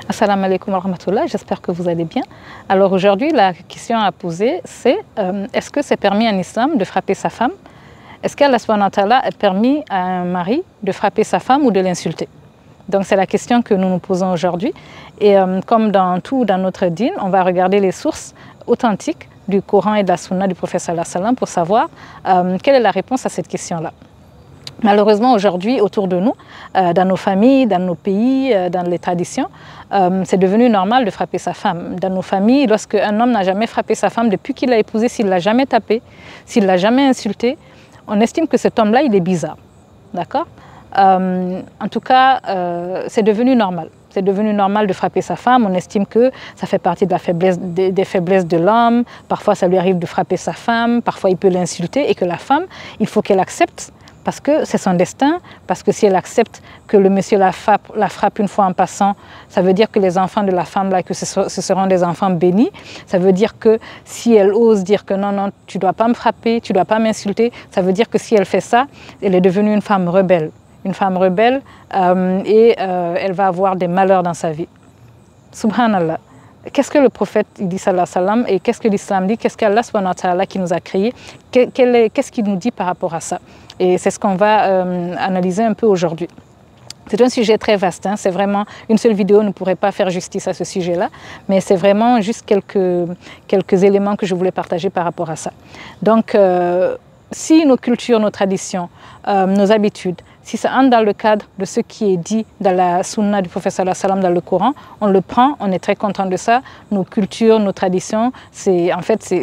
Assalamu alaikum wa rahmatullah, j'espère que vous allez bien. Alors aujourd'hui, la question à poser, c'est est-ce que c'est permis en islam de frapper sa femme? Est-ce qu'Allah subhanahu wa ta'ala a permis à un mari de frapper sa femme ou de l'insulter? Donc c'est la question que nous nous posons aujourd'hui. Et comme dans tout dans notre dîn, on va regarder les sources authentiques du Coran et de la Sunna du prophète sallallahu alayhi wa sallam pour savoir quelle est la réponse à cette question-là. Malheureusement, aujourd'hui, autour de nous, dans nos familles, dans nos pays, dans les traditions, c'est devenu normal de frapper sa femme. Dans nos familles, lorsque un homme n'a jamais frappé sa femme depuis qu'il l'a épousée, s'il ne l'a jamais tapée, s'il ne l'a jamais insultée, on estime que cet homme-là, il est bizarre. D'accord? En tout cas, c'est devenu normal. C'est devenu normal de frapper sa femme. On estime que ça fait partie de la faiblesse, des faiblesses de l'homme. Parfois, ça lui arrive de frapper sa femme. Parfois, il peut l'insulter. Et que la femme, il faut qu'elle accepte parce que c'est son destin, parce que si elle accepte que le monsieur la frappe une fois en passant, ça veut dire que les enfants de la femme, là, que ce seront des enfants bénis. Ça veut dire que si elle ose dire que non, non, tu ne dois pas me frapper, tu ne dois pas m'insulter, ça veut dire que si elle fait ça, elle est devenue une femme rebelle. Une femme rebelle elle va avoir des malheurs dans sa vie. Subhanallah. Qu'est-ce que le prophète dit sallallahu alayhi wa sallam et qu'est-ce que l'islam dit? Qu'est-ce qu'Allah subhanahu wa ta'ala qui nous a créés? Qu'est-ce qu'il nous dit par rapport à ça? Et c'est ce qu'on va analyser un peu aujourd'hui. C'est un sujet très vaste, hein. C'est vraiment, une seule vidéo ne pourrait pas faire justice à ce sujet-là, mais c'est vraiment juste quelques éléments que je voulais partager par rapport à ça. Donc, si nos cultures, nos traditions, nos habitudes, si ça entre dans le cadre de ce qui est dit dans la sunna du prophète sallallahu alayhi wa sallam, dans le Coran, on le prend, on est très content de ça. Nos cultures, nos traditions, c'est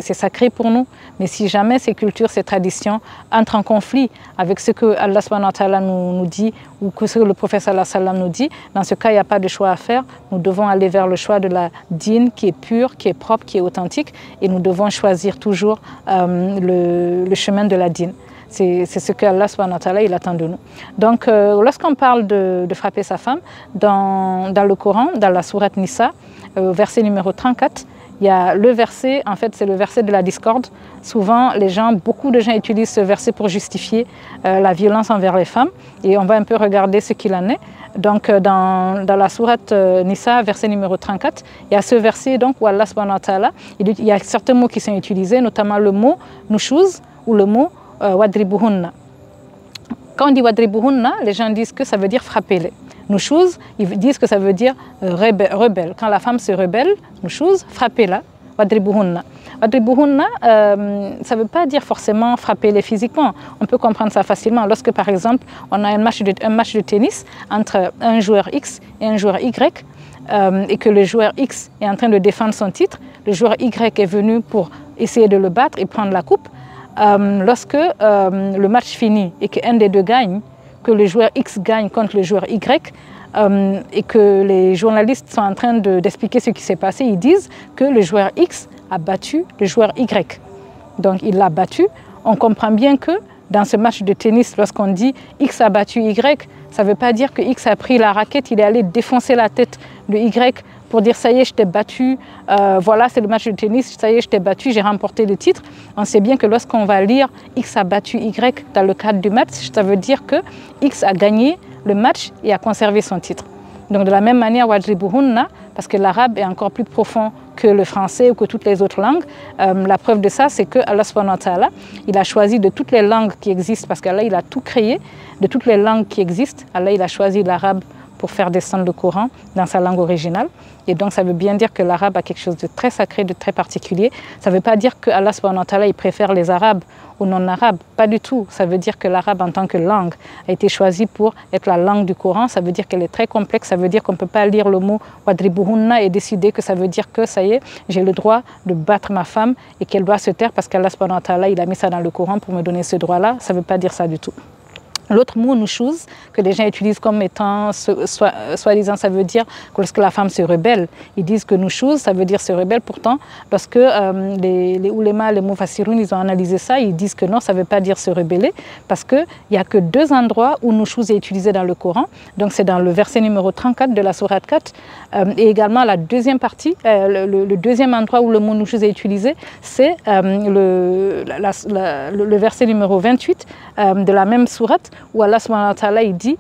sacré pour nous. Mais si jamais ces cultures, ces traditions entrent en conflit avec ce que Allah subhanahu wa ta'ala nous dit ou que ce que le prophète sallallahu alayhi wa sallam nous dit, dans ce cas, il n'y a pas de choix à faire. Nous devons aller vers le choix de la dîn qui est pure, qui est propre, qui est authentique et nous devons choisir toujours le chemin de la dîn. C'est ce que Allah subhanahu wa ta'ala il attend de nous. Donc lorsqu'on parle de frapper sa femme, dans le Coran, dans la sourate Nisa, verset numéro 34, il y a le verset, en fait c'est le verset de la discorde. Souvent beaucoup de gens utilisent ce verset pour justifier la violence envers les femmes et on va un peu regarder ce qu'il en est. Donc dans la sourate Nisa, verset numéro 34, il y a ce verset donc, où Allah subhanahu wa ta'ala, il y a certains mots qui sont utilisés, notamment le mot nushuz ou le mot wadribuhunna. Quand on dit wadribuhunna, les gens disent que ça veut dire frapper-les. Nushuz, ils disent que ça veut dire rebelle. Quand la femme se rebelle, nushuz, frappez-la, wadribuhunna. Wadribuhunna, ça ne veut pas dire forcément frapper-les physiquement. On peut comprendre ça facilement. Lorsque par exemple, on a un match de tennis entre un joueur X et un joueur Y, et que le joueur X est en train de défendre son titre, le joueur Y est venu pour essayer de le battre et prendre la coupe. Lorsque le match finit et qu'un des deux gagne, que le joueur X gagne contre le joueur Y, et que les journalistes sont en train d'expliquer ce qui s'est passé, ils disent que le joueur X a battu le joueur Y. Donc il l'a battu. On comprend bien que dans ce match de tennis, lorsqu'on dit X a battu Y, ça ne veut pas dire que X a pris la raquette, il est allé défoncer la tête de Y pour dire ça y est, je t'ai battu, voilà, c'est le match de tennis, ça y est, je t'ai battu, j'ai remporté le titre. On sait bien que lorsqu'on va lire X a battu Y dans le cadre du match, ça veut dire que X a gagné le match et a conservé son titre. Donc de la même manière, wadribuhunna, parce que l'arabe est encore plus profond que le français ou que toutes les autres langues, la preuve de ça, c'est que Allah subhanahu wa ta'ala, il a choisi de toutes les langues qui existent, parce qu'Allah, il a tout créé, de toutes les langues qui existent, Allah, il a choisi l'arabe pour faire descendre le Coran dans sa langue originale. Et donc ça veut bien dire que l'arabe a quelque chose de très sacré, de très particulier. Ça ne veut pas dire que Allah subhanahu wa ta'ala il préfère les arabes aux non-arabes, pas du tout. Ça veut dire que l'arabe en tant que langue a été choisie pour être la langue du Coran. Ça veut dire qu'elle est très complexe, ça veut dire qu'on ne peut pas lire le mot wadribuhunna et décider que ça veut dire que ça y est, j'ai le droit de battre ma femme et qu'elle doit se taire parce qu'Allah subhanahu wa ta'ala il a mis ça dans le Coran pour me donner ce droit-là. Ça ne veut pas dire ça du tout. L'autre mot, nushuz, que les gens utilisent comme étant, soi-disant, ça veut dire que lorsque la femme se rebelle, ils disent que nushuz, ça veut dire se rebelle. Pourtant, lorsque les ulémas, les mufassiroun, ils ont analysé ça, ils disent que non, ça ne veut pas dire se rebeller, parce qu'il n'y a que deux endroits où nushuz est utilisé dans le Coran. Donc c'est dans le verset numéro 34 de la sourate 4, et également la deuxième partie, le deuxième endroit où le mot nushuz est utilisé, c'est le verset numéro 28 de la même sourate, où Allah subhanahu wa ta'ala il dit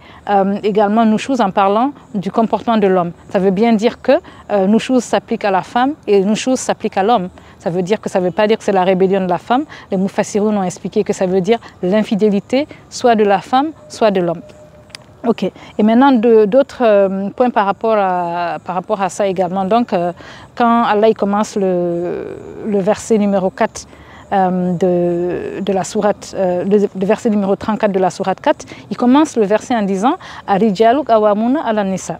également nushuz en parlant du comportement de l'homme. Ça veut bien dire que nushuz s'applique à la femme et nushuz s'applique à l'homme. Ça veut dire que ça ne veut pas dire que c'est la rébellion de la femme. Les mufassiroun ont expliqué que ça veut dire l'infidélité soit de la femme, soit de l'homme. Ok, et maintenant d'autres points par rapport à ça également. Donc, quand Allah il commence le verset numéro 4 de la sourate, le verset numéro 34 de la sourate 4, il commence le verset en disant « Arijaluk awamuna ala nisa ».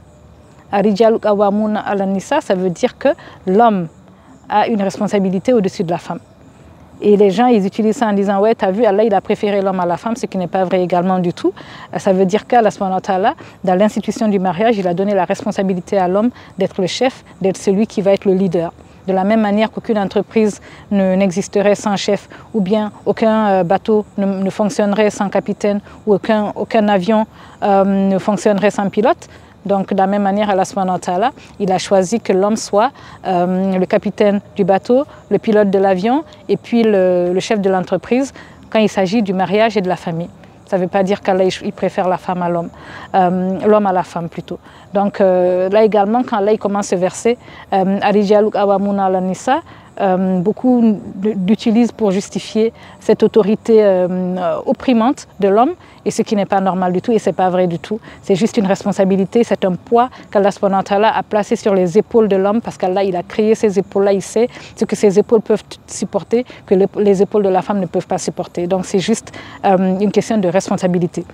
Arijaluk awamuna ala nisa, ça veut dire que l'homme a une responsabilité au-dessus de la femme. Et les gens, ils utilisent ça en disant « Ouais, t'as vu, Allah, il a préféré l'homme à la femme », ce qui n'est pas vrai également du tout. Ça veut dire qu'Allah, dans l'institution du mariage, il a donné la responsabilité à l'homme d'être le chef, d'être celui qui va être le leader. De la même manière qu'aucune entreprise n'existerait sans chef, ou bien aucun bateau ne fonctionnerait sans capitaine, ou aucun avion ne fonctionnerait sans pilote. Donc, de la même manière, Allah subhanahu wa ta'ala, il a choisi que l'homme soit le capitaine du bateau, le pilote de l'avion et puis le chef de l'entreprise quand il s'agit du mariage et de la famille. Ça ne veut pas dire qu'Allah il préfère la femme à l'homme, l'homme à la femme plutôt. Donc là également, quand Allah commence ce verset, Arijaluk awamuna ala nisa, beaucoup l'utilisent pour justifier cette autorité opprimante de l'homme, et ce qui n'est pas normal du tout et ce n'est pas vrai du tout. C'est juste une responsabilité, c'est un poids qu'Allah subhanahu wa ta'ala a placé sur les épaules de l'homme, parce qu'Allah il a créé ces épaules-là, il sait ce que ces épaules peuvent supporter, que les épaules de la femme ne peuvent pas supporter. Donc c'est juste une question de responsabilité.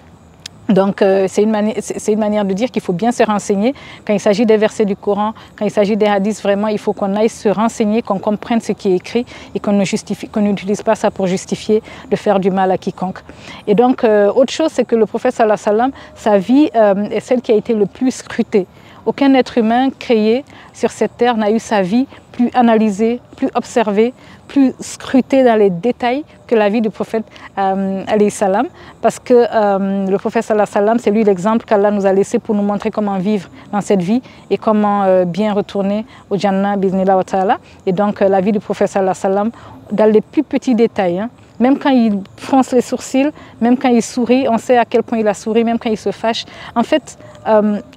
Donc c'est une manière de dire qu'il faut bien se renseigner. Quand il s'agit des versets du Coran, quand il s'agit des hadiths, vraiment il faut qu'on aille se renseigner, qu'on comprenne ce qui est écrit et qu'on n'utilise pas ça pour justifier de faire du mal à quiconque. Et donc autre chose, c'est que le prophète sallallahu alayhi wa sallam, sa vie est celle qui a été le plus scrutée. Aucun être humain créé sur cette terre n'a eu sa vie plus analysée, plus observée, plus scrutée dans les détails que la vie du prophète alayhi salam, parce que le prophète sallallahu alayhi wa sallam, c'est lui l'exemple qu'Allah nous a laissé pour nous montrer comment vivre dans cette vie et comment bien retourner au Jannah bi'idhnillah wa ta'ala. Et donc la vie du prophète sallallahu alayhi wa sallam, dans les plus petits détails, hein, même quand il fronce les sourcils, même quand il sourit, on sait à quel point il a souri, même quand il se fâche. En fait,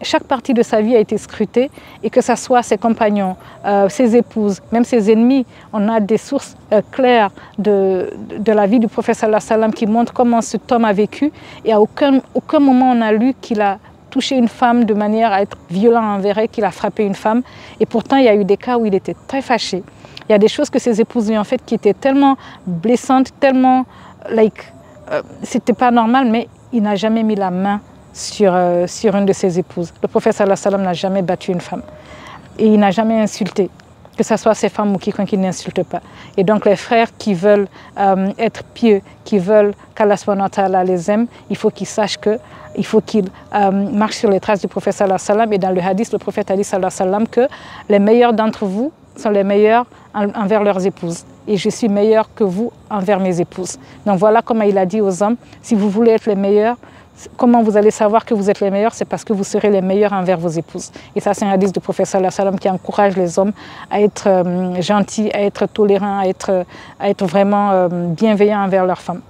chaque partie de sa vie a été scrutée, et que ce soit ses compagnons, ses épouses, même ses ennemis, on a des sources claires de la vie du prophète sallallahu alayhi wa sallam qui montrent comment cet homme a vécu, et à aucun moment on a lu qu'il a touché une femme de manière à être violent envers elle, qu'il a frappé une femme. Et pourtant, il y a eu des cas où il était très fâché. Il y a des choses que ses épouses lui ont faites qui étaient tellement blessantes, tellement c'était pas normal, mais il n'a jamais mis la main sur une de ses épouses. Le prophète sallallahu alayhi wa sallam n'a jamais battu une femme. Et il n'a jamais insulté, que ce soit ses femmes ou quiconque qui n'insulte pas. Et donc les frères qui veulent être pieux, qui veulent qu'Allah subhanahu wa ta'ala les aime, il faut qu'ils sachent qu'il faut qu'ils marchent sur les traces du prophète sallallahu alayhi wa sallam. Et dans le hadith, le prophète a dit sallallahu alayhi wa sallam que les meilleurs d'entre vous sont les meilleurs envers leurs épouses. Et je suis meilleur que vous envers mes épouses. Donc voilà comment il a dit aux hommes, si vous voulez être les meilleurs, comment vous allez savoir que vous êtes les meilleurs? C'est parce que vous serez les meilleurs envers vos épouses. Et ça, c'est un hadith du prophète sallallahu alayhi wa sallam qui encourage les hommes à être gentils, à être tolérants, à être vraiment bienveillants envers leurs femmes.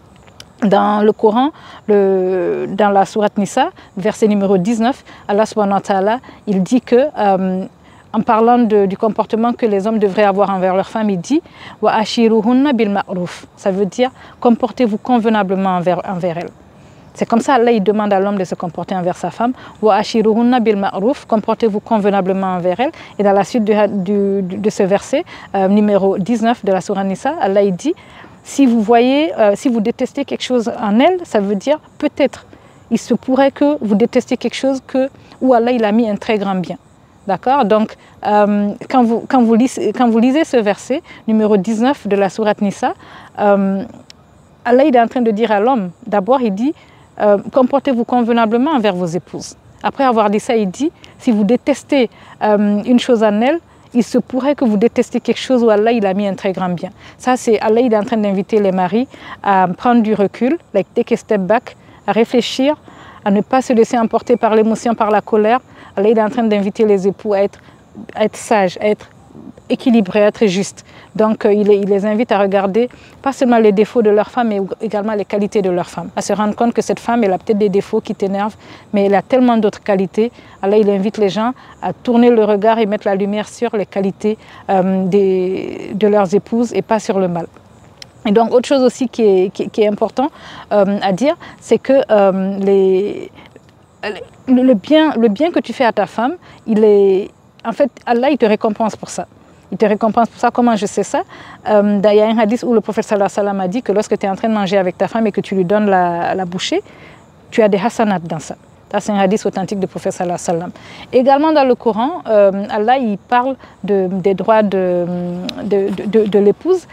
Dans le Coran, dans la sourate Nisa, verset numéro 19, Allah subhanahu wa ta'ala, il dit que en parlant du comportement que les hommes devraient avoir envers leurs femmes, il dit « Wa ashiruhunna bil ma'ruf ». Ça veut dire « comportez-vous convenablement envers elles ». C'est comme ça, Allah il demande à l'homme de se comporter envers sa femme. « Wa ashiruhunna bil ma'ruf », comportez-vous convenablement envers elles. Et dans la suite de ce verset, numéro 19 de la sourate Nisa, Allah il dit « si vous voyez, si vous détestez quelque chose en elle, ça veut dire peut-être, il se pourrait que vous détestiez quelque chose où Allah il a mis un très grand bien ». D'accord? Donc, quand vous lisez ce verset, numéro 19 de la sourate Nisa, Allah il est en train de dire à l'homme, d'abord il dit, comportez-vous convenablement envers vos épouses. Après avoir dit ça, il dit, si vous détestez une chose en elle, il se pourrait que vous détestiez quelque chose où Allah il a mis un très grand bien. Ça, c'est Allah il est en train d'inviter les maris à prendre du recul, like take a step back, à réfléchir, à ne pas se laisser emporter par l'émotion, par la colère. Allah il est en train d'inviter les époux à être sages, à être équilibré, à être juste. Donc il les invite à regarder pas seulement les défauts de leur femme, mais également les qualités de leur femme. À se rendre compte que cette femme, elle a peut-être des défauts qui t'énervent, mais elle a tellement d'autres qualités. Alors il invite les gens à tourner le regard et mettre la lumière sur les qualités de leurs épouses et pas sur le mal. Et donc autre chose aussi qui est important à dire, c'est que le bien que tu fais à ta femme, en fait, Allah, il te récompense pour ça. Il te récompense pour ça. Comment je sais ça? Il y a un hadith où le prophète sallallahu alayhi wa sallam a dit que lorsque tu es en train de manger avec ta femme et que tu lui donnes la bouchée, tu as des hasanat dans ça. Ça, c'est un hadith authentique du prophète sallallahu alayhi wa sallam. Également dans le Coran, Allah, il parle des droits de l'épouse.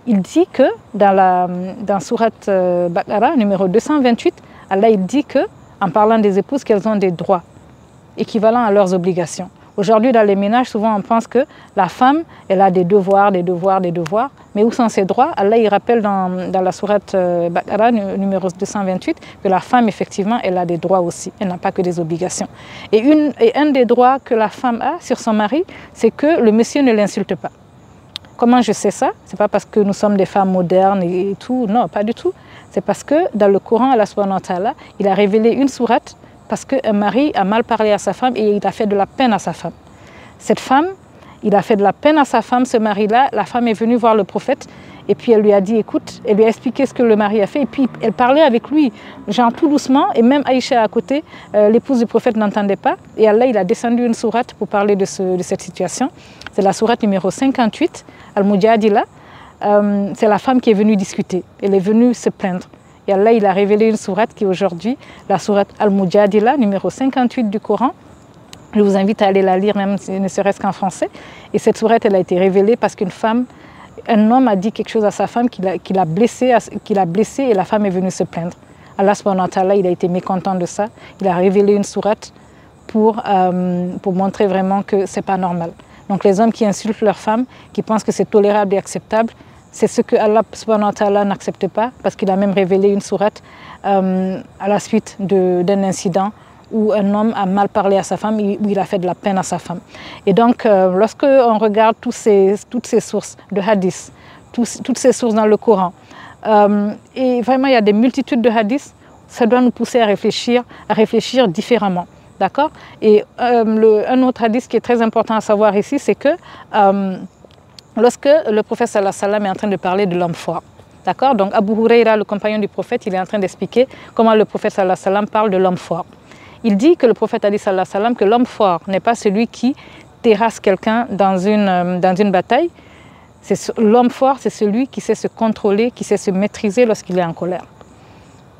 Il dit que dans sourate Baqara, numéro 228, Allah, il dit que, en parlant des épouses, qu'elles ont des droits équivalents à leurs obligations. Aujourd'hui, dans les ménages, souvent on pense que la femme, elle a des devoirs, mais où sont ses droits? Allah, il rappelle dans la sourate Baqara, numéro 228, que la femme, effectivement, elle a des droits aussi, elle n'a pas que des obligations. Et un des droits que la femme a sur son mari, c'est que le monsieur ne l'insulte pas. Comment je sais ça? Ce n'est pas parce que nous sommes des femmes modernes et tout, non, pas du tout. C'est parce que dans le Coran, Allah subhanahu wa ta'ala, il a révélé une sourate parce qu'un mari a mal parlé à sa femme et il a fait de la peine à sa femme. Cette femme, il a fait de la peine à sa femme, ce mari-là. La femme est venue voir le prophète et puis elle lui a dit, écoute, elle lui a expliqué ce que le mari a fait et puis elle parlait avec lui, genre tout doucement, et même Aïcha à côté, l'épouse du prophète n'entendait pas. Et Allah, il a descendu une sourate pour parler de cette situation. C'est la sourate numéro 58, Al-Mujadila. C'est la femme qui est venue discuter, elle est venue se plaindre. Et Allah, il a révélé une sourate qui est aujourd'hui la sourate Al-Mujadila, numéro 58 du Coran. Je vous invite à aller la lire, même ne serait-ce qu'en français. Et cette sourate, elle a été révélée parce un homme a dit quelque chose à sa femme qui l'a blessé et la femme est venue se plaindre. Allah subhanahu wa ta'ala, il a été mécontent de ça. Il a révélé une sourate pour montrer vraiment que ce n'est pas normal. Donc les hommes qui insultent leur femme, qui pensent que c'est tolérable et acceptable, c'est ce que Allah subhanahu wa ta'ala n'accepte pas, parce qu'il a même révélé une sourate à la suite d'un incident où un homme a mal parlé à sa femme, où il a fait de la peine à sa femme. Et donc, lorsque on regarde toutes ces sources de hadiths, toutes ces sources dans le Coran, et vraiment il y a des multitudes de hadiths, ça doit nous pousser à réfléchir différemment. D'accord? Et un autre hadith qui est très important à savoir ici, c'est que lorsque le prophète sallallahu alayhi wa sallam est en train de parler de l'homme fort, d'accord? Donc Abu Huraira, le compagnon du prophète, il est en train d'expliquer comment le prophète sallallahu alayhi wa sallam parle de l'homme fort. Il dit que le prophète a dit sallallahu alayhi wa sallam que l'homme fort n'est pas celui qui terrasse quelqu'un dans une bataille. L'homme fort, c'est celui qui sait se contrôler, qui sait se maîtriser lorsqu'il est en colère.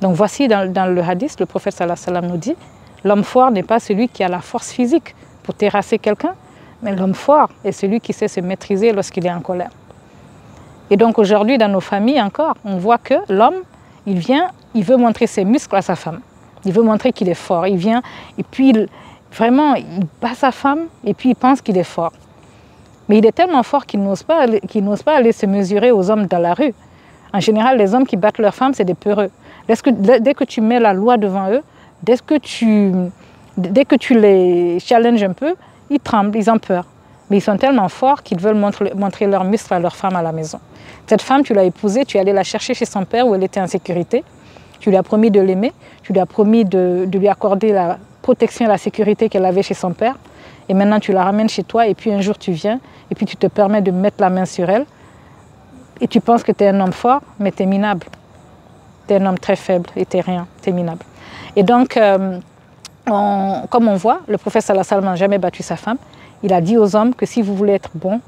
Donc voici dans le hadith, le prophète sallallahu alayhi wa sallam nous dit, l'homme fort n'est pas celui qui a la force physique pour terrasser quelqu'un, mais l'homme fort est celui qui sait se maîtriser lorsqu'il est en colère. Et donc aujourd'hui, dans nos familles encore, on voit que l'homme, il veut montrer ses muscles à sa femme. Il veut montrer qu'il est fort. Il vient et puis vraiment, il bat sa femme et puis il pense qu'il est fort. Mais il est tellement fort qu'il n'ose pas aller se mesurer aux hommes dans la rue. En général, les hommes qui battent leurs femmes, c'est des peureux. Dès que tu mets la loi devant eux, dès que tu les challenges un peu, ils tremblent, ils ont peur. Mais ils sont tellement forts qu'ils veulent montrer leurs muscles à leur femme à la maison. Cette femme, tu l'as épousée, tu es allé la chercher chez son père où elle était en sécurité. Tu lui as promis de l'aimer, tu lui as promis de lui accorder la protection et la sécurité qu'elle avait chez son père. Et maintenant, tu la ramènes chez toi et puis un jour, tu viens et puis tu te permets de mettre la main sur elle. Et tu penses que tu es un homme fort, mais tu es minable. Tu es un homme très faible et tu n'es rien, tu es minable. Et donc, comme on voit, le prophète sallallahu alayhi wa sallam n'a jamais battu sa femme. Il a dit aux hommes que si vous voulez être bon,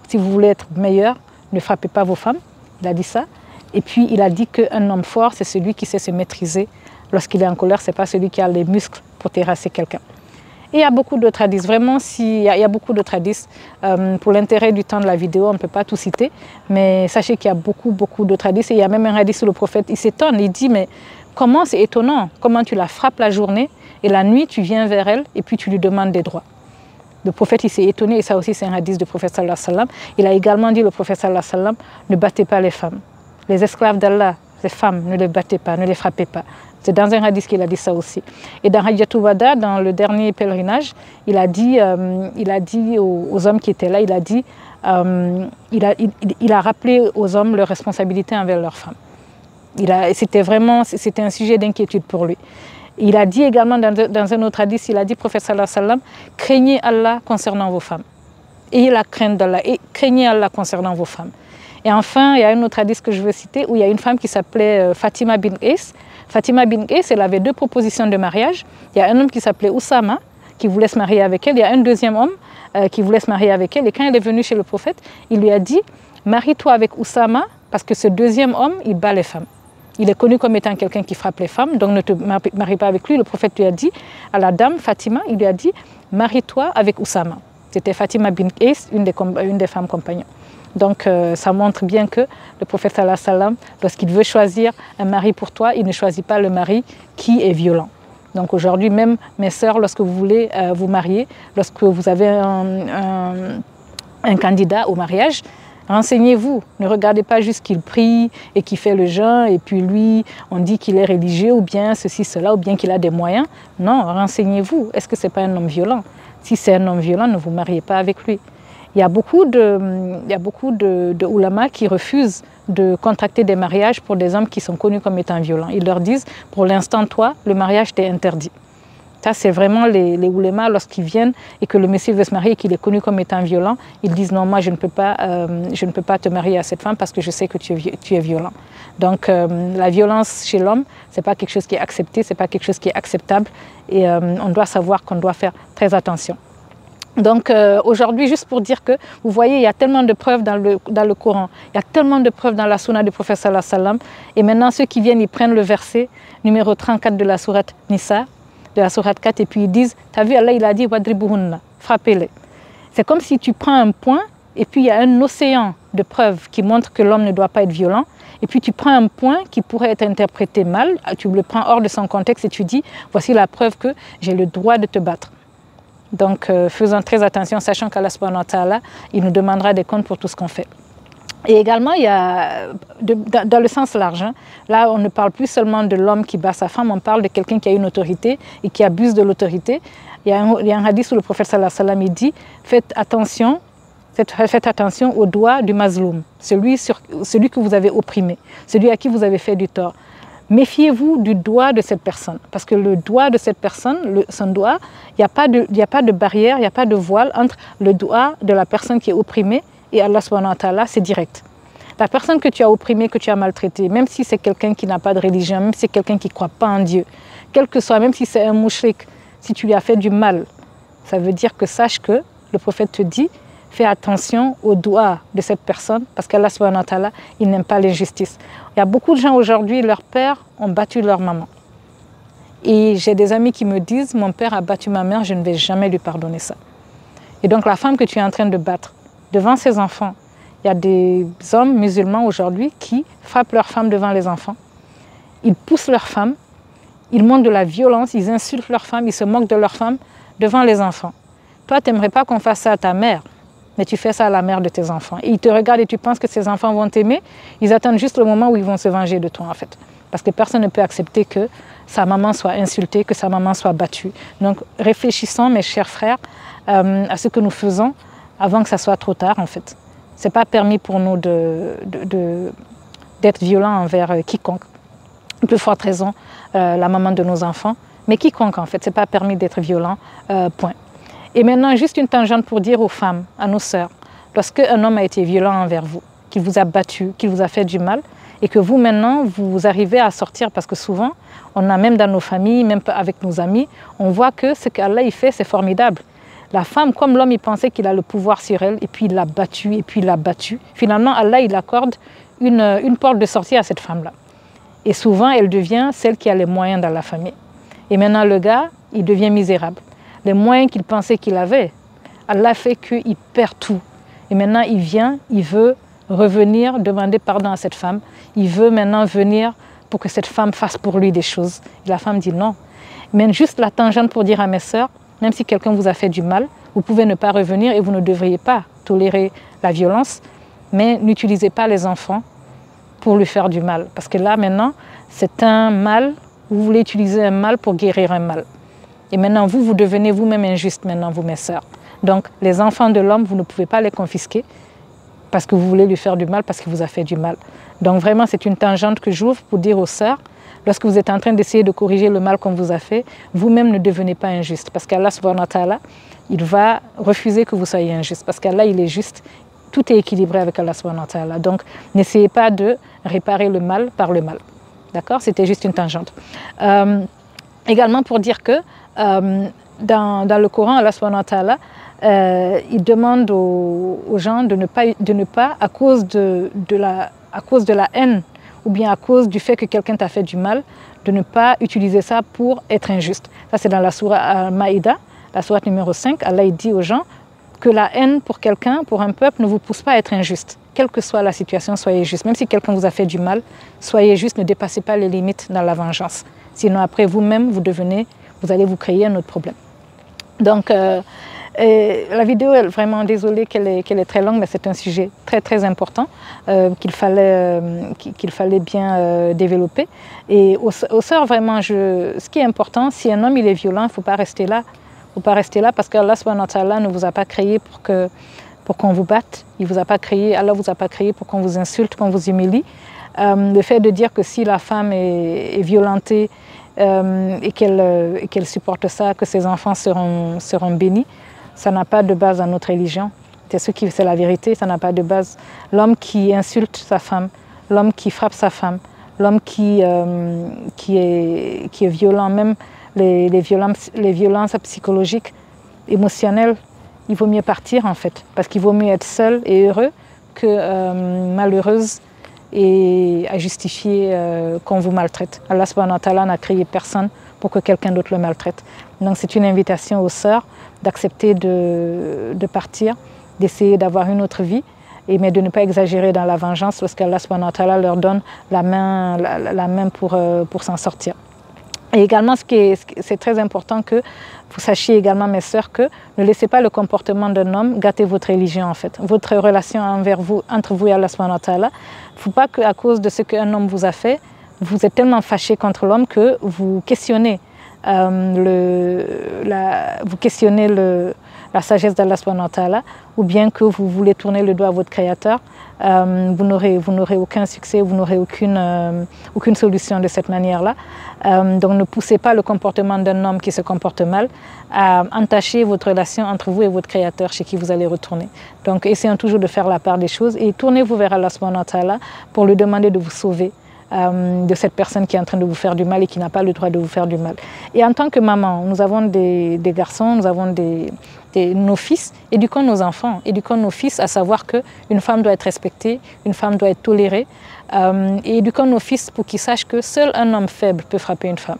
si vous voulez être meilleur, ne frappez pas vos femmes. Il a dit ça. Et puis, il a dit qu'un homme fort, c'est celui qui sait se maîtriser. Lorsqu'il est en colère, ce n'est pas celui qui a les muscles pour terrasser quelqu'un. Et il y a beaucoup d'autres hadiths. Vraiment, il y a beaucoup d'autres hadiths. Pour l'intérêt du temps de la vidéo, on ne peut pas tout citer. Mais sachez qu'il y a beaucoup d'autres hadiths. Et il y a même un hadith où le prophète, il s'étonne. Il dit, mais comment c'est étonnant, comment tu la frappes la journée et la nuit, tu viens vers elle et puis tu lui demandes des droits. Le prophète, il s'est étonné, et ça aussi c'est un hadith du prophète sallallahu alayhi wa sallam. Il a également dit, le prophète sallallahu alayhi wa sallam, ne battez pas les femmes. Les esclaves d'Allah, ces femmes, ne les battez pas, ne les frappez pas. C'est dans un hadith qu'il a dit ça aussi. Et dans Hajjatul Wada, dans le dernier pèlerinage, il a dit aux hommes qui étaient là, il a rappelé aux hommes leurs responsabilités envers leurs femmes. C'était un sujet d'inquiétude pour lui. Il a dit également dans un autre hadith, il a dit, prophète sallallahu alayhi wa sallam, craignez Allah concernant vos femmes. Ayez la crainte d'Allah et craignez Allah concernant vos femmes. Et enfin, il y a un autre hadith que je veux citer où il y a une femme qui s'appelait Fatima bin Qais. Fatima bin Qais, elle avait 2 propositions de mariage. Il y a un homme qui s'appelait Oussama, qui voulait se marier avec elle. Il y a un deuxième homme qui voulait se marier avec elle. Et quand elle est venue chez le prophète, il lui a dit, marie-toi avec Oussama, parce que ce deuxième homme, il bat les femmes. Il est connu comme étant quelqu'un qui frappe les femmes, donc ne te marie pas avec lui. Le prophète lui a dit, à la dame Fatima, il lui a dit, marie-toi avec Oussama. C'était Fatima bin Qais, une des femmes compagnons. Donc ça montre bien que le prophète sallallahu alayhi wa sallam, lorsqu'il veut choisir un mari pour toi, il ne choisit pas le mari qui est violent. Donc aujourd'hui, même mes sœurs, lorsque vous voulez vous marier, lorsque vous avez un candidat au mariage, renseignez-vous. Ne regardez pas juste qu'il prie et qu'il fait le jeûne et puis lui, on dit qu'il est religieux ou bien ceci, cela, ou bien qu'il a des moyens. Non, renseignez-vous. Est-ce que ce n'est pas un homme violent? Si c'est un homme violent, ne vous mariez pas avec lui. Il y a beaucoup de ulama qui refusent de contracter des mariages pour des hommes qui sont connus comme étant violents. Ils leur disent, pour l'instant, toi, le mariage t'est interdit. Ça, c'est vraiment les oulémas, lorsqu'ils viennent et que le monsieur veut se marier et qu'il est connu comme étant violent, ils disent non, moi je ne peux pas te marier à cette femme parce que je sais que tu es violent. Donc la violence chez l'homme, ce n'est pas quelque chose qui est accepté, ce n'est pas quelque chose qui est acceptable et on doit savoir qu'on doit faire très attention. Donc aujourd'hui, juste pour dire que, vous voyez, il y a tellement de preuves dans le Coran, il y a tellement de preuves dans la Sunna du prophète sallallahu alayhi wa sallam, et maintenant ceux qui viennent, ils prennent le verset numéro 34 de la sourate Nisa, de la sourate 4, et puis ils disent, tu as vu, Allah il a dit, wadribuhunna, frappez-les. C'est comme si tu prends un point, et puis il y a un océan de preuves qui montrent que l'homme ne doit pas être violent, et puis tu prends un point qui pourrait être interprété mal, tu le prends hors de son contexte et tu dis, voici la preuve que j'ai le droit de te battre. Donc faisons très attention, sachant qu'Allah subhanahu wa ta'ala, il nous demandera des comptes pour tout ce qu'on fait. Et également, il y a, dans le sens large, hein, là on ne parle plus seulement de l'homme qui bat sa femme, on parle de quelqu'un qui a une autorité et qui abuse de l'autorité. Il y a un hadith où le prophète sallallahu alayhi wa sallam il dit, faites attention au doigt du mazloum, celui que vous avez opprimé, celui à qui vous avez fait du tort. Méfiez-vous du doigt de cette personne, parce que le doigt de cette personne, son doigt, il n'y a pas de barrière, il n'y a pas de voile entre le doigt de la personne qui est opprimée et Allah subhanahu wa ta'ala, c'est direct. La personne que tu as opprimée, que tu as maltraitée, même si c'est quelqu'un qui n'a pas de religion, même si c'est quelqu'un qui ne croit pas en Dieu, quel que soit, même si c'est un mouchrik, si tu lui as fait du mal, ça veut dire que sache que le prophète te dit, fais attention au doigt de cette personne parce qu'Allah subhanahu wa ta'ala, il n'aime pas l'injustice. Il y a beaucoup de gens aujourd'hui, leurs pères ont battu leur maman. Et j'ai des amis qui me disent, mon père a battu ma mère, je ne vais jamais lui pardonner ça. Et donc la femme que tu es en train de battre, devant ses enfants, il y a des hommes musulmans aujourd'hui qui frappent leurs femmes devant les enfants. Ils poussent leurs femmes, ils montrent de la violence, ils insultent leurs femmes, ils se moquent de leurs femmes devant les enfants. Toi, tu n'aimerais pas qu'on fasse ça à ta mère, mais tu fais ça à la mère de tes enfants. Et ils te regardent et tu penses que ces enfants vont t'aimer. Ils attendent juste le moment où ils vont se venger de toi, en fait. Parce que personne ne peut accepter que sa maman soit insultée, que sa maman soit battue. Donc, réfléchissons, mes chers frères, à ce que nous faisons avant que ça soit trop tard, en fait. Ce n'est pas permis pour nous d'être violents envers quiconque. De plus forte raison, la maman de nos enfants. Mais quiconque, en fait, ce n'est pas permis d'être violent, point. Et maintenant, juste une tangente pour dire aux femmes, à nos sœurs, lorsque un homme a été violent envers vous, qu'il vous a battu, qu'il vous a fait du mal, et que vous, maintenant, vous arrivez à sortir, parce que souvent, on a même dans nos familles, même avec nos amis, on voit que ce qu'Allah il fait, c'est formidable. La femme, comme l'homme, il pensait qu'il a le pouvoir sur elle, et puis il l'a battue, et puis il l'a battue. Finalement, Allah, il accorde une porte de sortie à cette femme-là. Et souvent, elle devient celle qui a les moyens dans la famille. Et maintenant, le gars, il devient misérable. Les moyens qu'il pensait qu'il avait, Allah fait qu'il perd tout. Et maintenant, il vient, il veut revenir, demander pardon à cette femme. Il veut maintenant venir pour que cette femme fasse pour lui des choses. Et la femme dit non. Mais juste la tangente pour dire à mes sœurs, même si quelqu'un vous a fait du mal, vous pouvez ne pas revenir et vous ne devriez pas tolérer la violence, mais n'utilisez pas les enfants pour lui faire du mal. Parce que là, maintenant, c'est un mal, vous voulez utiliser un mal pour guérir un mal. Et maintenant, vous devenez vous-même injuste, maintenant, vous, mes sœurs. Donc, les enfants de l'homme, vous ne pouvez pas les confisquer parce que vous voulez lui faire du mal, parce qu'il vous a fait du mal. Donc, vraiment, c'est une tangente que j'ouvre pour dire aux sœurs, lorsque vous êtes en train d'essayer de corriger le mal qu'on vous a fait, vous-même ne devenez pas injuste. Parce qu'Allah, subhanahu wa ta'ala, il va refuser que vous soyez injuste. Parce qu'Allah, il est juste. Tout est équilibré avec Allah subhanahu wa ta'ala. Donc, n'essayez pas de réparer le mal par le mal. D'accord? C'était juste une tangente. Également pour dire que dans le Coran, Allah subhanahu wa ta'ala, il demande aux gens de ne pas à cause de la haine ou bien à cause du fait que quelqu'un t'a fait du mal, de ne pas utiliser ça pour être injuste. Ça, c'est dans la sourate Al-Maïda, la sourate numéro 5. Allah, il dit aux gens que la haine pour quelqu'un, pour un peuple, ne vous pousse pas à être injuste. Quelle que soit la situation, soyez juste. Même si quelqu'un vous a fait du mal, soyez juste, ne dépassez pas les limites dans la vengeance. Sinon, après, vous-même, vous allez vous créer un autre problème. Donc, la vidéo, elle, vraiment désolée qu'elle est très longue, mais c'est un sujet très très important qu'il fallait bien développer. Et aux sœurs, vraiment, ce qui est important, si un homme il est violent, il ne faut pas rester là. Il ne faut pas rester là parce qu'Allah subhanahu wa ta'ala ne vous a pas créé pour qu'on vous batte. Allah ne vous a pas créé pour qu'on vous insulte, qu'on vous humilie. Le fait de dire que si la femme est violentée et qu'elle supporte ça, que ses enfants seront bénis, ça n'a pas de base dans notre religion. C'est la vérité, ça n'a pas de base. L'homme qui insulte sa femme, l'homme qui frappe sa femme, l'homme qui est violent, même les violences psychologiques, émotionnelles, il vaut mieux partir en fait. Parce qu'il vaut mieux être seul et heureux que malheureuse et à justifier qu'on vous maltraite. Allah subhanahu wa ta'ala n'a créé personne pour que quelqu'un d'autre le maltraite. Donc c'est une invitation aux sœurs d'accepter de partir, d'essayer d'avoir une autre vie, mais de ne pas exagérer dans la vengeance lorsqu'Allah subhanahu wa ta'ala leur donne la main pour s'en sortir. Et également, c'est très important que vous sachiez également, mes sœurs, que ne laissez pas le comportement d'un homme gâter votre religion en fait. Votre relation entre vous et Allah subhanahu wa ta'ala. Il ne faut pas qu'à cause de ce qu'un homme vous a fait, vous êtes tellement fâché contre l'homme que vous questionnez la sagesse d'Allah subhanahu wa ta'ala, ou bien que vous voulez tourner le dos à votre Créateur. Vous n'aurez aucun succès, vous n'aurez aucune solution de cette manière-là. Donc ne poussez pas le comportement d'un homme qui se comporte mal à entacher votre relation entre vous et votre Créateur chez qui vous allez retourner. Donc essayons toujours de faire la part des choses et tournez-vous vers Allah subhanahu wa ta'ala pour lui demander de vous sauver de cette personne qui est en train de vous faire du mal et qui n'a pas le droit de vous faire du mal. Et en tant que maman, nous avons des garçons, nous avons nos fils, éduquons nos enfants, éduquons nos fils à savoir qu'une femme doit être respectée, une femme doit être tolérée, et éduquons nos fils pour qu'ils sachent que seul un homme faible peut frapper une femme.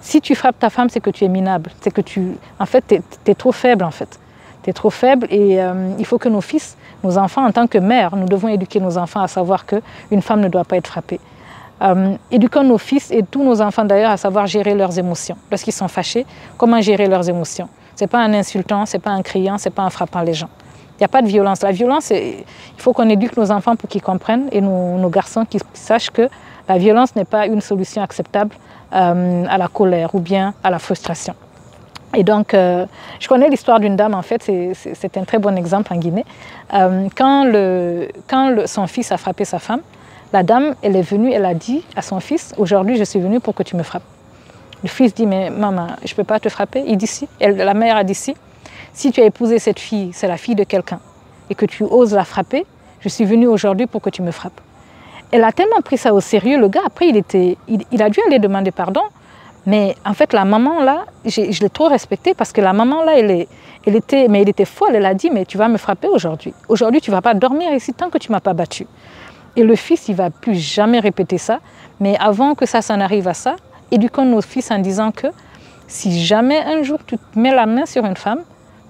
Si tu frappes ta femme, c'est que tu es minable, c'est que tu es trop faible en fait. Tu es trop faible et il faut que nos fils, nos enfants, en tant que mère, nous devons éduquer nos enfants à savoir qu'une femme ne doit pas être frappée. Éduquons nos fils et tous nos enfants d'ailleurs à savoir gérer leurs émotions. Lorsqu'ils sont fâchés, comment gérer leurs émotions? Ce n'est pas en insultant, ce n'est pas en criant, ce n'est pas en frappant les gens. Il n'y a pas de violence. La violence, il faut qu'on éduque nos enfants pour qu'ils comprennent et nos garçons qui sachent que la violence n'est pas une solution acceptable à la colère ou bien à la frustration. Et donc, je connais l'histoire d'une dame, en fait, c'est un très bon exemple en Guinée. Quand son fils a frappé sa femme, la dame, elle est venue, elle a dit à son fils, aujourd'hui je suis venue pour que tu me frappes. Le fils dit, mais maman, je ne peux pas te frapper. Il dit si. La mère a dit si tu as épousé cette fille, c'est la fille de quelqu'un, et que tu oses la frapper, je suis venue aujourd'hui pour que tu me frappes. Elle a tellement pris ça au sérieux, le gars, après il a dû aller demander pardon, mais en fait la maman là, je l'ai trop respectée parce que la maman là, elle était folle, elle a dit, mais tu vas me frapper aujourd'hui. Aujourd'hui tu ne vas pas dormir ici tant que tu ne m'as pas battue. Et le fils, il ne va plus jamais répéter ça. Mais avant que ça s'en arrive à ça, éduquons nos fils en disant que si jamais un jour tu te mets la main sur une femme,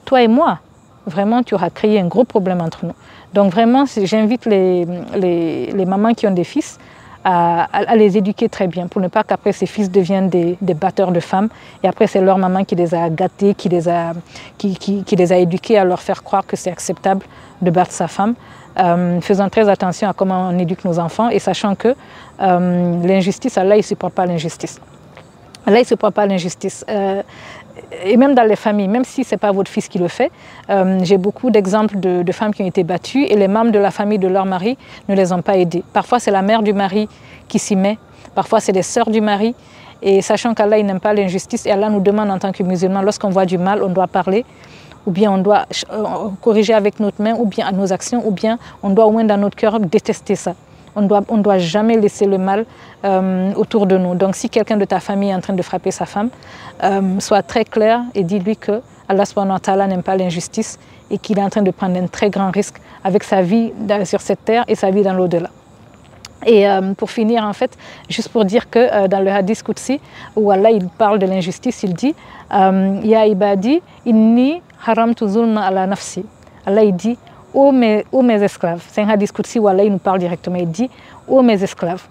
toi et moi, vraiment, tu auras créé un gros problème entre nous. Donc vraiment, j'invite les mamans qui ont des fils à les éduquer très bien, pour ne pas qu'après ces fils deviennent des batteurs de femmes. Et après, c'est leur maman qui les a gâtés, qui les a éduqués à leur faire croire que c'est acceptable de battre sa femme. Faisons très attention à comment on éduque nos enfants et sachant que l'injustice, Allah, il ne supporte pas l'injustice. Allah, il ne supporte pas l'injustice. Et même dans les familles, même si ce n'est pas votre fils qui le fait, j'ai beaucoup d'exemples de femmes qui ont été battues et les membres de la famille de leur mari ne les ont pas aidées. Parfois, c'est la mère du mari qui s'y met, parfois, c'est les sœurs du mari. Et sachant qu'Allah, il n'aime pas l'injustice, et Allah nous demande en tant que musulmans, lorsqu'on voit du mal, on doit parler, ou bien on doit corriger avec notre main, ou bien à nos actions, ou bien on doit au moins dans notre cœur détester ça. On ne doit jamais laisser le mal autour de nous. Donc si quelqu'un de ta famille est en train de frapper sa femme, sois très clair et dis-lui que Allah subhanahu wa ta'ala n'aime pas l'injustice et qu'il est en train de prendre un très grand risque avec sa vie sur cette terre et sa vie dans l'au-delà. Et pour finir, en fait, juste pour dire que dans le hadith Qudsi, où Allah il parle de l'injustice, il dit « Ya ibadi, inni haramtu zulma ala nafsi ». Allah il dit « Ô mes esclaves », c'est un hadith Qudsi où Allah il nous parle directement, il dit « Ô mes esclaves,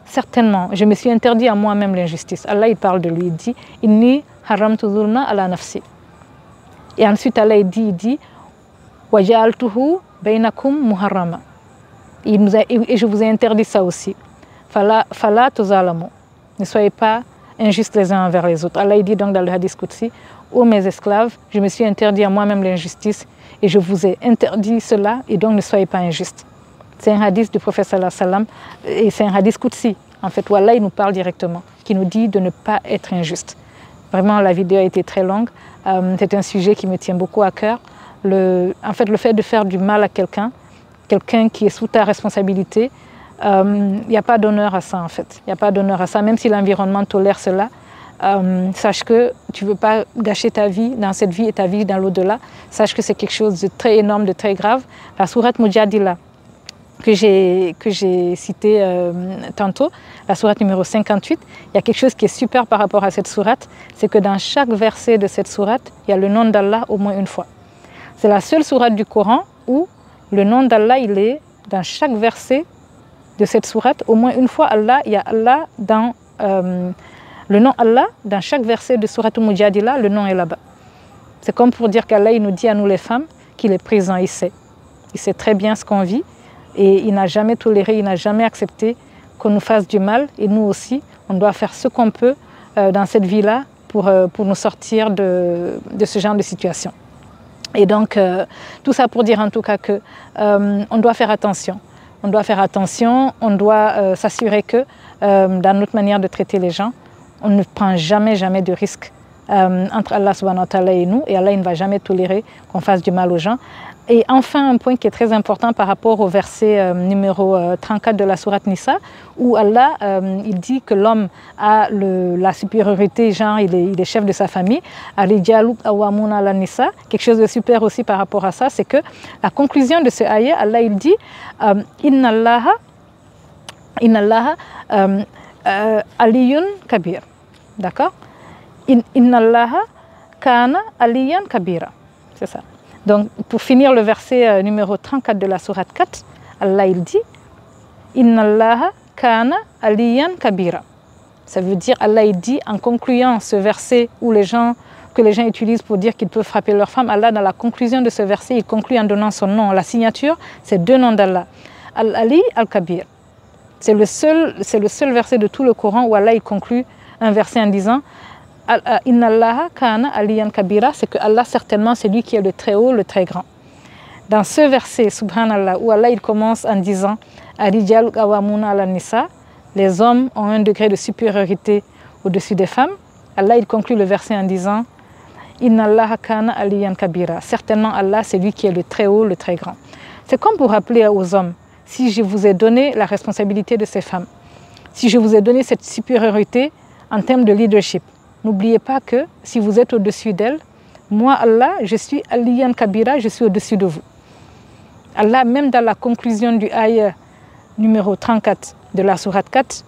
certainement, je me suis interdit à moi-même l'injustice ». Allah il parle de lui, il dit « Inni haramtu zulma ala nafsi ». Et ensuite Allah il dit « Wa ja'altuhu bainakum muharrama ». Et je vous ai interdit ça aussi. Fala tuzalamu. Ne soyez pas injustes les uns envers les autres. Allah dit donc dans le hadith Qudsi, ô mes esclaves, je me suis interdit à moi-même l'injustice et je vous ai interdit cela et donc ne soyez pas injustes. C'est un hadith du prophète sallallahu alayhi wa sallam et c'est un hadith Qudsi. En fait, où Allah il nous parle directement, qui nous dit de ne pas être injuste. Vraiment, la vidéo a été très longue. C'est un sujet qui me tient beaucoup à cœur. En fait, le fait de faire du mal à quelqu'un qui est sous ta responsabilité, il n'y a pas d'honneur à ça en fait. Il n'y a pas d'honneur à ça, même si l'environnement tolère cela. Sache que tu ne veux pas gâcher ta vie dans cette vie et ta vie dans l'au-delà. Sache que c'est quelque chose de très énorme, de très grave. La sourate Mujadila que j'ai citée tantôt, la sourate numéro 58, il y a quelque chose qui est super par rapport à cette sourate, c'est que dans chaque verset de cette sourate, il y a le nom d'Allah au moins une fois. C'est la seule sourate du Coran où le nom d'Allah, il est dans chaque verset de cette sourate. Au moins une fois, Allah, il y a Allah dans le nom Allah, dans chaque verset de sourate Mujadila, le nom est là-bas. C'est comme pour dire qu'Allah, il nous dit à nous les femmes qu'il est présent, il sait. Il sait très bien ce qu'on vit et il n'a jamais toléré, il n'a jamais accepté qu'on nous fasse du mal. Et nous aussi, on doit faire ce qu'on peut dans cette vie-là pour nous sortir de ce genre de situation. Et donc, tout ça pour dire en tout cas qu'on doit faire attention. On doit faire attention, on doit s'assurer que dans notre manière de traiter les gens, on ne prend jamais de risque entre Allah subhanahu wa ta'ala et nous. Et Allah il ne va jamais tolérer qu'on fasse du mal aux gens. Et enfin, un point qui est très important par rapport au verset numéro 34 de la sourate Nisa, où Allah il dit que l'homme a la supériorité, genre il est chef de sa famille. Quelque chose de super aussi par rapport à ça, c'est que la conclusion de ce ayat, Allah il dit Inna Allaha aliyun kabir. D'accord? Inna Allaha kana aliyan kabira. C'est ça. Donc, pour finir le verset numéro 34 de la sourate 4, Allah il dit Inna Allaha kana aliyan kabira. Ça veut dire, Allah il dit, en concluant ce verset que les gens utilisent pour dire qu'ils peuvent frapper leur femme, Allah dans la conclusion de ce verset, il conclut en donnant son nom. La signature, c'est deux noms d'Allah. Al-Ali, Al-Kabir. C'est le seul verset de tout le Coran où Allah il conclut un verset en disant Inna Allaha kana aliyan kabira, c'est que Allah certainement c'est lui qui est le très haut, le très grand. Dans ce verset, subhanallah, où Allah il commence en disant Arijalu qawwamuna ala nisa, les hommes ont un degré de supériorité au-dessus des femmes. Allah il conclut le verset en disant Inna Allaha kana aliyan kabira, certainement Allah c'est lui qui est le très haut, le très grand. C'est comme pour rappeler aux hommes, si je vous ai donné la responsabilité de ces femmes, si je vous ai donné cette supériorité en termes de leadership, n'oubliez pas que si vous êtes au-dessus d'elle, moi, Allah, je suis Aliyan Kabira, je suis au-dessus de vous. Allah, même dans la conclusion du ayah numéro 34 de la sourate 4,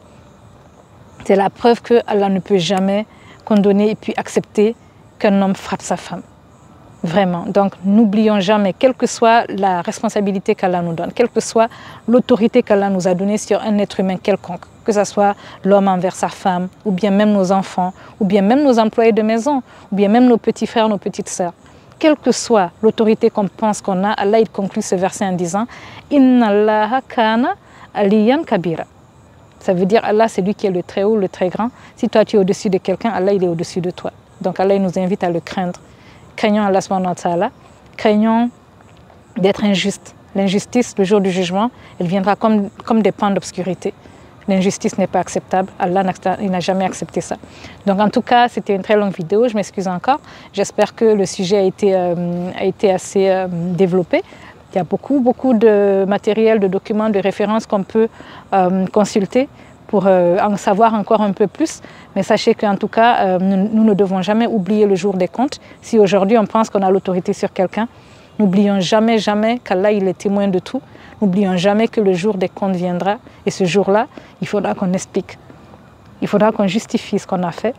c'est la preuve que Allah ne peut jamais condamner et puis accepter qu'un homme frappe sa femme. Vraiment. Donc, n'oublions jamais, quelle que soit la responsabilité qu'Allah nous donne, quelle que soit l'autorité qu'Allah nous a donnée sur un être humain quelconque, que ce soit l'homme envers sa femme, ou bien même nos enfants, ou bien même nos employés de maison, ou bien même nos petits frères, nos petites sœurs. Quelle que soit l'autorité qu'on pense qu'on a, Allah il conclut ce verset en disant « Inna Allaha kana aliyan kabira ». Ça veut dire Allah c'est lui qui est le très haut, le très grand. Si toi tu es au-dessus de quelqu'un, Allah il est au-dessus de toi. Donc Allah il nous invite à le craindre. Craignons Allah subhanahu wa ta'ala, craignons d'être injuste. L'injustice, le jour du jugement, elle viendra comme des pans d'obscurité. L'injustice n'est pas acceptable. Allah n'a jamais accepté ça. Donc en tout cas, c'était une très longue vidéo. Je m'excuse encore. J'espère que le sujet a été assez développé. Il y a beaucoup de matériel, de documents, de références qu'on peut consulter pour en savoir encore un peu plus. Mais sachez qu'en tout cas, nous ne devons jamais oublier le jour des comptes. Si aujourd'hui on pense qu'on a l'autorité sur quelqu'un, n'oublions jamais qu'Allah il est témoin de tout. N'oublions jamais que le jour des comptes viendra. Et ce jour-là, il faudra qu'on explique. Il faudra qu'on justifie ce qu'on a fait.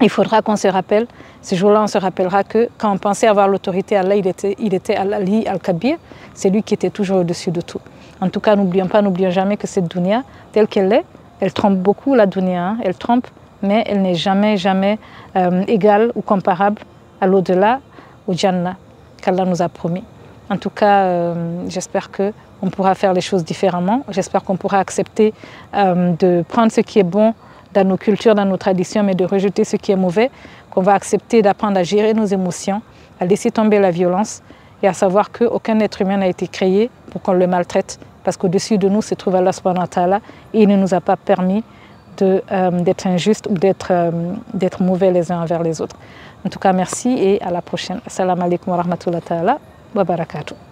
Il faudra qu'on se rappelle. Ce jour-là, on se rappellera que quand on pensait avoir l'autorité, Allah, il était Al-Ali Al-Kabir. C'est lui qui était toujours au-dessus de tout. En tout cas, n'oublions jamais que cette dunya, telle qu'elle est, elle trompe beaucoup la dunya. Elle trompe, mais elle n'est jamais égale ou comparable à l'au-delà, au Jannah, qu'Allah nous a promis. En tout cas, j'espère qu'on pourra faire les choses différemment. J'espère qu'on pourra accepter de prendre ce qui est bon dans nos cultures, dans nos traditions, mais de rejeter ce qui est mauvais, qu'on va accepter d'apprendre à gérer nos émotions, à laisser tomber la violence et à savoir qu'aucun être humain n'a été créé pour qu'on le maltraite, parce qu'au-dessus de nous se trouve Allah subhanahu wa ta'ala et il ne nous a pas permis d'être injustes ou d'être mauvais les uns envers les autres. En tout cas, merci et à la prochaine. Assalamu alaikum wa rahmatullahi wa barakatuh.